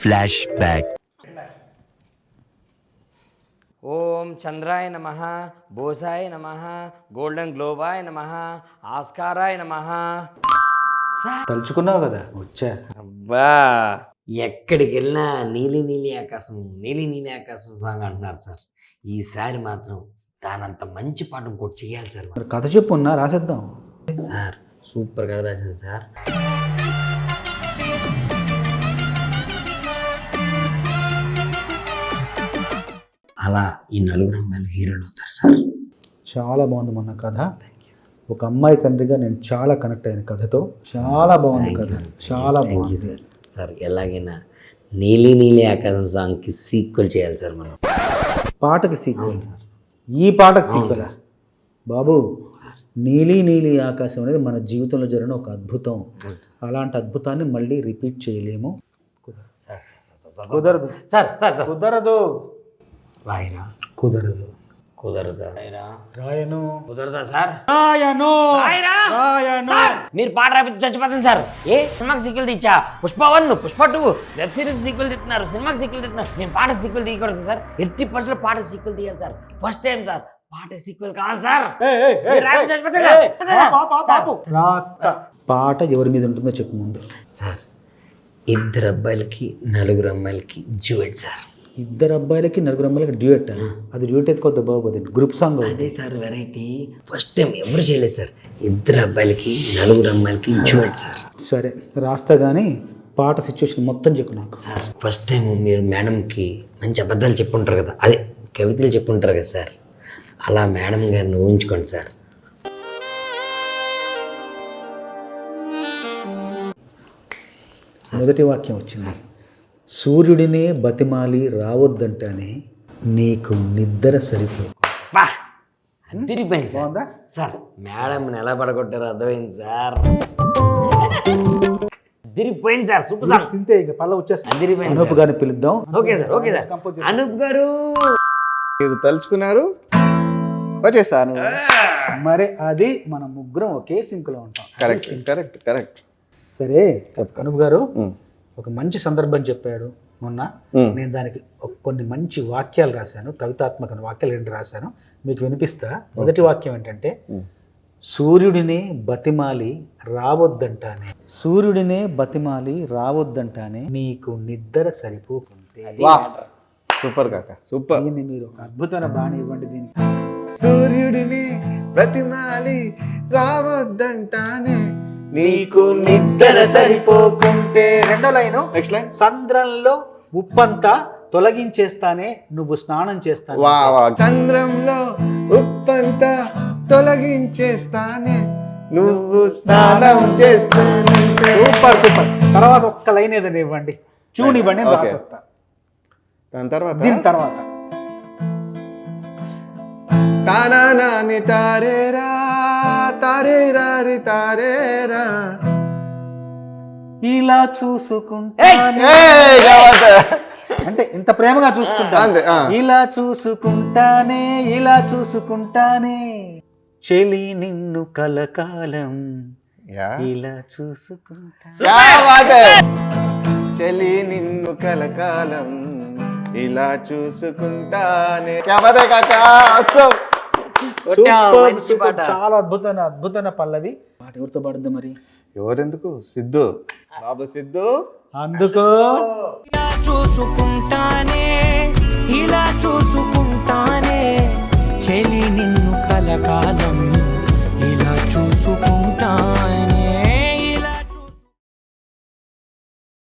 Flash back. ఓం చంద్రాయ నమః, బోసాయ నమః, golden గ్లోబాయ నమః, ఆస్కారాయ నమః. తలుచుకున్నావు కదా వచ్చా. అబ్బా, ఎక్కడికి వెళ్ళినా నీలి నీలి ఆకాశం, నీలి నీలి ఆకాశం సాంగ్ అంటున్నారు సార్. ఈసారి మాత్రం దానంత మంచి పాట ఇంకోటి చేయాలి సార్. మరి కథ చెప్పు ఉన్నా రాసేద్దాం. సార్ సూపర్ కథ రాసింది సార్. అలా ఈ నలుగురు అమ్మాయిలు హీరోలు అవుతారు సార్. చాలా బాగుంది మొన్న కథ. ఒక అమ్మాయి తండ్రిగా నేను చాలా కనెక్ట్ అయిన కథతో. చాలా బాగుంది కథ, చాలా బాగుంది సార్. సార్ ఎలాగైనా నీలి నీలి ఆకాశం సాంగ్కి సీక్వెల్ చేయాలి సార్ మనం. పాటకి సీక్వెల్ సార్. ఈ పాటకి సీక్వెల్ బాబు. నీలి నీలి ఆకాశం అనేది మన జీవితంలో జరిగిన ఒక అద్భుతం. అలాంటి అద్భుతాన్ని మళ్ళీ రిపీట్ చేయలేము. కుదరదు సార్. సార్ సార్ కుదరదు. రాయరా? కుదరదు. కుదరదా? రాయరా? రాయను. కుదరదా సార్? రాయను. రాయరా? రాయను. మీరు పాట రాపితే చచ్చిపోతుంది సార్. ఏ సినిమాకి సీక్వెల్ తెచ్చా? Pushpa 1, Pushpa 2 web series sequel తిట్టున్నారు, సినిమాకి సీక్వెల్ తిట్టున్నారు. నేను పాట సీక్వెల్ తీయకూడదు సార్. 80% పాట సీక్వెల్ తీయాలి సార్. ఫస్ట్ టైం సార్ పాట సీక్వెల్ కావాలి సార్. పాట ఎవరి మీద ఉంటుందో చెప్పు ముందు. సార్ ఇద్దరు అబ్బాయిలకి నలుగురు అమ్మాయిలకి డ్యూయట్ సార్. ఇద్దరు అబ్బాయిలకి నలుగురు అమ్మాయిలకి డ్యూయట్. అది డ్యూయట్ అయితే కొద్ది బాగుపోతుంది. గ్రూప్ సాంగ్ అదే సార్ వెరైటీ. ఫస్ట్ టైం ఎవరు చేయలేదు సార్. ఇద్దరు అబ్బాయిలకి నలుగురు అమ్మాయిలకి డ్యూయట్ సార్. సరే రాస్తా కానీ పాట సిచ్యువేషన్ మొత్తం చెప్పు నాకు. సార్ ఫస్ట్ టైం మీరు మేడంకి మంచి అబద్ధాలు చెప్పుంటారు కదా, అదే కవితలు చెప్పుంటారు కదా సార్. అలా మేడం గారిని ఊహించుకోండి సార్. మొదటి వాక్యం వచ్చింది. సూర్యుడినే బతిమాలి రావద్దంటానే నీకు నిద్ర సరిపో. బా అదిరిపోయింది సార్. సార్ మేడంని ఎలా పడగొట్టారో అర్థమైంది సార్. అదిరిపోయింది సార్. Super sir. సింతే ఇక పల్ల వచ్చేస్తా. అదిరిపోయింది. అనూప్ గారిని పిలుద్దాం. Okay sir. Okay sir. Anoop గారు మీరు తలుచుకున్నారు, వచ్చేసాను. మరి అది మన ముగ్గురం ఒకే సింక్లో ఉంటాం. Correct correct correct. సరే అనూప్ గారు ఒక మంచి సందర్భం చెప్పాడు మొన్న. నేను దానికి కొన్ని మంచి వాక్యాలు రాశాను, కవితాత్మక వాక్యాలు 2 రాశాను, మీకు వినిపిస్తా. మొదటి వాక్యం ఏంటంటే, సూర్యుడినే బతిమాలి రావద్దంటానే, సూర్యుడినే బతిమాలి రావద్దంటానే నీకు నిద్ర సరిపోకుంటే. సూపర్ కాక సూపర్. దీన్ని మీరు ఒక అద్భుతమైన బాణి ఇవ్వండి దీనికి. సూర్యుడిని బ్రతిమాలి రావద్దంటానే నీకు నిద్ర సరిపోకుంటే. రెండో లైను నెక్స్ట్ లైన్. సంద్రంలో ఉప్పంతా తొలగించేస్తానే నువ్వు స్నానం చేస్తాను. చంద్రంలో ఉప్పంతా తొలగించేస్తానే నువ్వు స్నానం చేస్తాను. Super super. తర్వాత ఒక్క లైన్ ఏదైనా ఇవ్వండి, ట్యూన్ ఇవ్వండి, నేను రాసేస్తా. దాని తర్వాత దీని తర్వాత తానాని తారేరా తారేరారి తారేరా ఇలా చూసుకుంటా అంటే ఇంత ప్రేమగా చూసుకుంటా. ఇలా చూసుకుంటానే, ఇలా చూసుకుంటానే చెలి నిన్ను కలకాలం, ఇలా చూసుకుంటా. చెలి నిన్ను కలకాలం ఇలా చూసుకుంటానే. చాలా అద్భుతమైన పల్లవి. పాట ఎవరితో పాడుద్ది మరి? ఎవరెందుకు? సిద్ధు బాబు సిద్ధు. అందుకో ఇలా చూసుకుంటానే, ఇలా చూసుకుంటానే చెలి నిన్ను కలకాలం,